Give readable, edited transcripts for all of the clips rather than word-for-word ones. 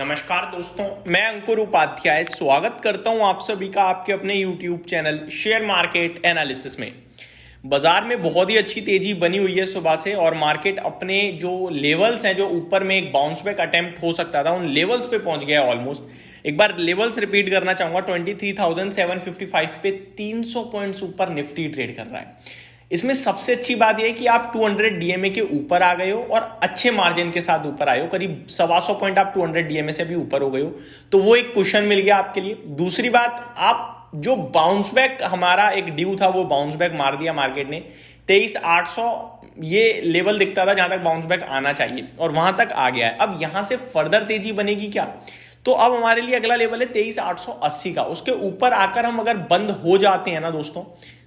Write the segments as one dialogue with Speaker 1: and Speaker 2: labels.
Speaker 1: नमस्कार दोस्तों, मैं अंकुर उपाध्याय स्वागत करता हूं आप सभी का आपके अपने YouTube channel share market analysis में। बाजार में बहुत ही अच्छी तेजी बनी हुई है सुबह से और मार्केट अपने जो लेवल्स हैं, जो ऊपर में एक बाउंस बैक अटेम्प्ट हो सकता था, उन लेवल्स पे पहुंच गया है ऑलमोस्ट। एक बार लेवल्स रिपीट करना चाहूंगा, 23,755 पे 300 पॉइंट्स ऊपर निफ्टी ट्रेड कर रहा है। इसमें सबसे अच्छी बात यह है कि आप 200 डीएमए के ऊपर आ गए हो और अच्छे मार्जिन के साथ ऊपर आए हो, करीब 125 पॉइंट आप 200 डीएमए से भी ऊपर हो गए हो, तो वो एक कुशन मिल गया आपके लिए। दूसरी बात, आप जो बाउंस बैक हमारा एक ड्यू था वो बाउंस बैक मार दिया मार्केट ने। 23,800 ये लेवल दिखता था जहां तक बाउंस बैक आना चाहिए और वहां तक आ गया है। अब यहां से फर्दर तेजी बनेगी क्या? तो अब हमारे लिए अगला लेवल है 23,880 का। उसके ऊपर आकर हम अगर बंद हो जाते हैं ना दोस्तों,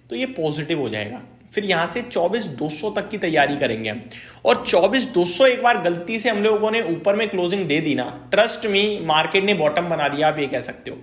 Speaker 1: तो ये पॉजिटिव हो जाएगा। फिर यहां से 24,200 तक की तैयारी करेंगे हम, और 24,200 एक बार गलती से हम लोगों ने ऊपर में क्लोजिंग दे दी ना, ट्रस्ट मी, मार्केट ने बॉटम बना दिया, आप ये कह सकते हो।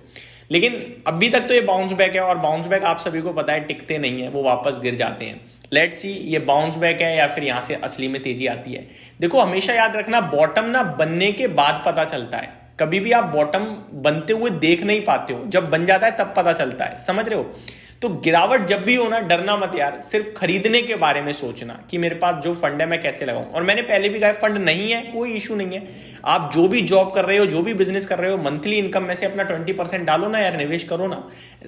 Speaker 1: लेकिन अभी तक तो ये बाउंस बैक है और बाउंस बैक आप सभी को पता है टिकते नहीं है, वो वापस गिर जाते हैं। लेट्स सी ये बाउंस बैक है या फिर यहां से असली में तेजी आती है। देखो, हमेशा याद रखना, बॉटम ना बनने के बाद पता चलता है। कभी भी आप बॉटम बनते हुए देख नहीं पाते हो, जब बन जाता है तब पता चलता है, समझ रहे हो? तो गिरावट जब भी हो ना, डरना मत यार, सिर्फ खरीदने के बारे में सोचना कि मेरे पास जो फंड है मैं कैसे लगाऊं। और मैंने पहले भी कहा, फंड नहीं है कोई इशू नहीं है। आप जो भी जॉब कर रहे हो, जो भी बिजनेस कर रहे हो, मंथली इनकम में से अपना 20% डालो ना यार, निवेश करो ना,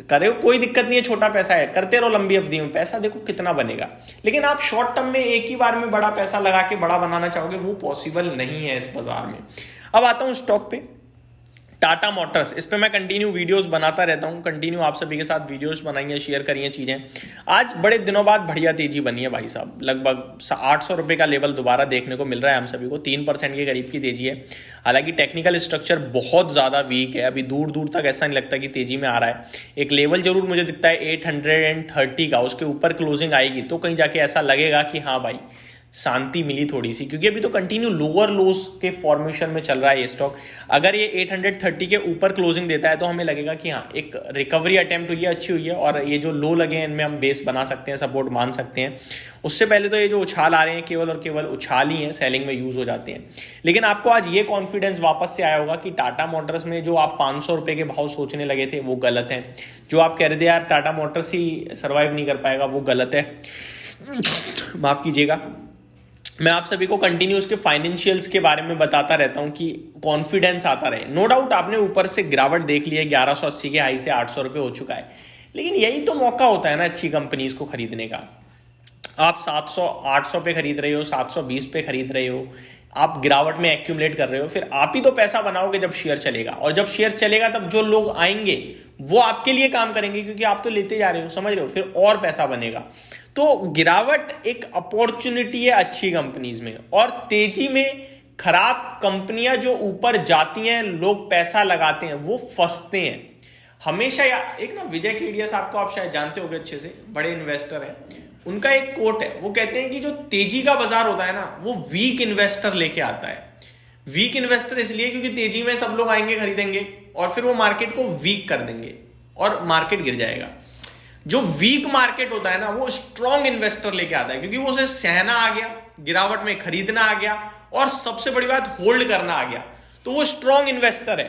Speaker 1: करे हो, कोई दिक्कत नहीं है। छोटा पैसा है, करते रहो लंबी अवधि में, पैसा देखो कितना बनेगा। लेकिन आप शॉर्ट टर्म में एक ही बार में बड़ा पैसा लगा के बड़ा बनाना चाहोगे, वो पॉसिबल नहीं है इस बाजार में। अब आता हूं स्टॉक पे, टाटा मोटर्स। इस पे मैं कंटिन्यू वीडियोस बनाता रहता हूँ, कंटिन्यू आप सभी के साथ वीडियोस बनाइए, शेयर करिए चीज़ें। आज बड़े दिनों बाद बढ़िया तेजी बनी है भाई साहब, लगभग 800 रुपये का लेवल दोबारा देखने को मिल रहा है हम सभी को। 3% के करीब की तेजी है। हालांकि टेक्निकल स्ट्रक्चर बहुत ज़्यादा वीक है, अभी दूर दूर तक ऐसा नहीं लगता कि तेजी में आ रहा है। एक लेवल जरूर मुझे दिखता है 830 का, उसके ऊपर क्लोजिंग आएगी तो कहीं जाके ऐसा लगेगा कि हाँ भाई शांति मिली थोड़ी सी, क्योंकि अभी तो कंटिन्यू लोअर लोस के फॉर्मेशन में चल रहा है ये स्टॉक। अगर ये 830 के ऊपर क्लोजिंग देता है तो हमें लगेगा कि हाँ एक रिकवरी अटेम्प्ट हुई है, अच्छी हुई है, और ये जो लो लगे हैं इनमें हम बेस बना सकते हैं, सपोर्ट मान सकते हैं। उससे पहले तो ये जो उछाल आ रहे हैं केवल और केवल उछाल ही हैं, सेलिंग में यूज हो जाते हैं। लेकिन आपको आज ये कॉन्फिडेंस वापस से आया होगा कि टाटा मोटर्स में जो आप 500 रुपये के भाव सोचने लगे थे वो गलत है। जो आप कह रहे थे यार टाटा मोटर्स ही सर्वाइव नहीं कर पाएगा, वो गलत है, माफ कीजिएगा। मैं आप सभी को कंटिन्यू उसके फाइनेंशियल्स के बारे में बताता रहता हूं कि कॉन्फिडेंस आता रहे। नो डाउट आपने ऊपर से गिरावट देख ली है, 1180 के हाई से 800 रुपये हो चुका है, लेकिन यही तो मौका होता है ना अच्छी कंपनीज को खरीदने का। आप 700 800 पे खरीद रहे हो, 720 पे खरीद रहे हो, आप गिरावट में एक्यूमुलेट कर रहे हो, फिर आप ही तो पैसा बनाओगे जब शेयर चलेगा। और जब शेयर चलेगा तब जो लोग आएंगे वो आपके लिए काम करेंगे, क्योंकि आप तो लेते जा रहे हो, समझ रहे हो, फिर और पैसा बनेगा। तो गिरावट एक अपॉर्चुनिटी है अच्छी कंपनीज में, और तेजी में खराब कंपनियां जो ऊपर जाती हैं, लोग पैसा लगाते हैं, वो फंसते हैं हमेशा। एक ना विजय केडिया साहब को आप शायद जानते होंगे अच्छे से, बड़े इन्वेस्टर हैं। उनका एक कोट है, वो कहते हैं कि जो तेजी का बाजार होता है ना, वो वीक इन्वेस्टर लेके आता है। वीक इन्वेस्टर इसलिए क्योंकि तेजी में सब लोग आएंगे, खरीदेंगे, और फिर वो मार्केट को वीक कर देंगे और मार्केट गिर जाएगा। जो वीक मार्केट होता है ना, वो स्ट्रॉन्ग इन्वेस्टर लेके आता है, क्योंकि वो उसे सहना आ गया, गिरावट में खरीदना आ गया, और सबसे बड़ी बात होल्ड करना आ गया, तो वो स्ट्रॉन्ग इन्वेस्टर है।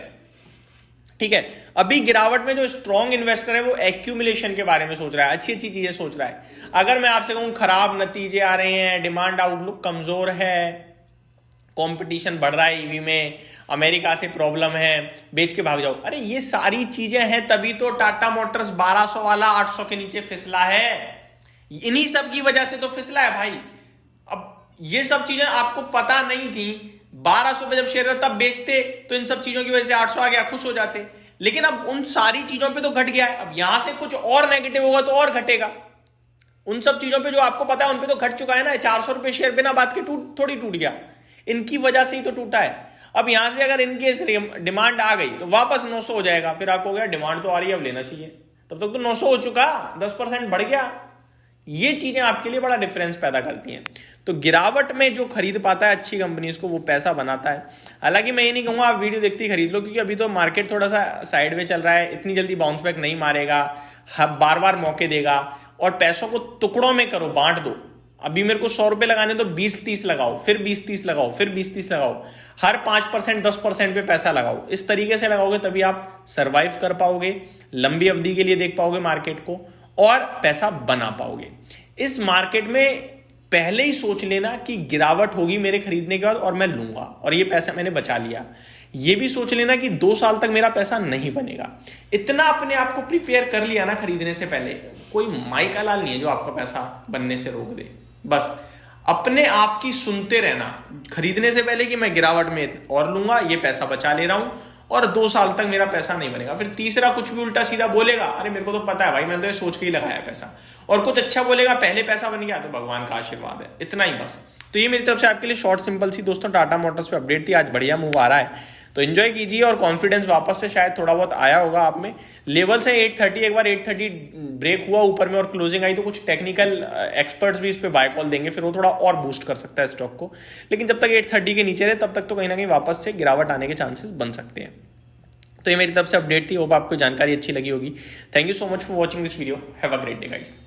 Speaker 1: ठीक है, अभी गिरावट में जो स्ट्रॉन्ग इन्वेस्टर है वो एक्यूमुलेशन के बारे में सोच रहा है, अच्छी अच्छी चीजें सोच रहा है। अगर मैं आपसे कहूं खराब नतीजे आ रहे हैं, डिमांड आउटलुक कमजोर है, कंपटीशन बढ़ रहा है ईवी में, अमेरिका से प्रॉब्लम है, बेच के भाग जाओ, अरे ये सारी चीजें हैं तभी तो टाटा मोटर्स 1200 वाला 800 के नीचे फिसला है। इन्हीं सब की वजह से तो फिसला है भाई। अब ये सब चीजें आपको पता नहीं थी, 1200 पे जब शेयर था तब बेचते तो इन सब चीजों की वजह से 800 आ गया, खुश हो जाते। लेकिन अब उन सारी चीजों पे तो घट गया है, अब यहां से कुछ और नेगेटिव होगा तो और घटेगा। उन सब चीजों पे जो आपको पता है उन पे तो घट चुका है ना। 400 रुपए शेयर बिना बात के थोड़ी टूट गया, इनकी वजह से ही तो टूटा है। अब यहां से अगर इनके डिमांड आ गई तो वापस 900 हो जाएगा, फिर आपको गया डिमांड तो आ रही है, अब लेना चाहिए। तब तक तो 900 हो चुका, 10% बढ़ गया। ये चीजें आपके लिए बड़ा डिफरेंस पैदा करती हैं। तो गिरावट में जो खरीद पाता है अच्छी कंपनीज को, वो पैसा बनाता है। हालांकि मैं ये नहीं कहूंगा आप वीडियो देखते ही खरीद लो, क्योंकि अभी तो मार्केट थोड़ा सा साइड में चल रहा है, इतनी जल्दी बाउंस बैक नहीं मारेगा, बार बार मौके देगा, और पैसों को टुकड़ों में करो, बांट दो। अभी मेरे को 100 रुपए लगाने तो 20-30 लगाओ, फिर 20-30 लगाओ, फिर 20-30 लगाओ, हर 5% 10% पे पैसा लगाओ। इस तरीके से लगाओगे तभी आप सरवाइव कर पाओगे, लंबी अवधि के लिए देख पाओगे मार्केट को और पैसा बना पाओगे। इस मार्केट में पहले ही सोच लेना कि गिरावट होगी मेरे खरीदने के बाद और मैं लूंगा और ये पैसा मैंने बचा लिया। ये भी सोच लेना कि 2 साल तक मेरा पैसा नहीं बनेगा। इतना अपने आप को प्रिपेयर कर लिया ना खरीदने से पहले, कोई माई का लाल नहीं है जो आपका पैसा बनने से रोक दे। बस अपने आप की सुनते रहना खरीदने से पहले कि मैं गिरावट में और लूंगा, ये पैसा बचा ले रहा हूं और 2 साल तक मेरा पैसा नहीं बनेगा। फिर तीसरा कुछ भी उल्टा सीधा बोलेगा, अरे मेरे को तो पता है भाई, मैंने तो ये सोच के ही लगाया पैसा, और कुछ अच्छा बोलेगा पहले पैसा बन गया तो भगवान का आशीर्वाद है। इतना ही बस। तो ये मेरी तरफ से आपके लिए शॉर्ट सिंपल सी दोस्तों टाटा मोटर्स पे अपडेट थी। आज बढ़िया मूव आ रहा है तो एंजॉय कीजिए और कॉन्फिडेंस वापस से शायद थोड़ा बहुत आया होगा आप में। लेवल से 830, एक बार 830 ब्रेक हुआ ऊपर में और क्लोजिंग आई तो कुछ टेक्निकल एक्सपर्ट्स भी इस पे बाय कॉल देंगे, फिर वो थोड़ा और बूस्ट कर सकता है स्टॉक को। लेकिन जब तक 830 के नीचे रहे तब तक तो कहीं ना कहीं वापस से गिरावट आने के चांसेस बन सकते हैं। तो ये मेरी तरफ से अपडेट थी, होप आपको जानकारी अच्छी लगी होगी। Thank you so much for watching this video. Have a great day guys.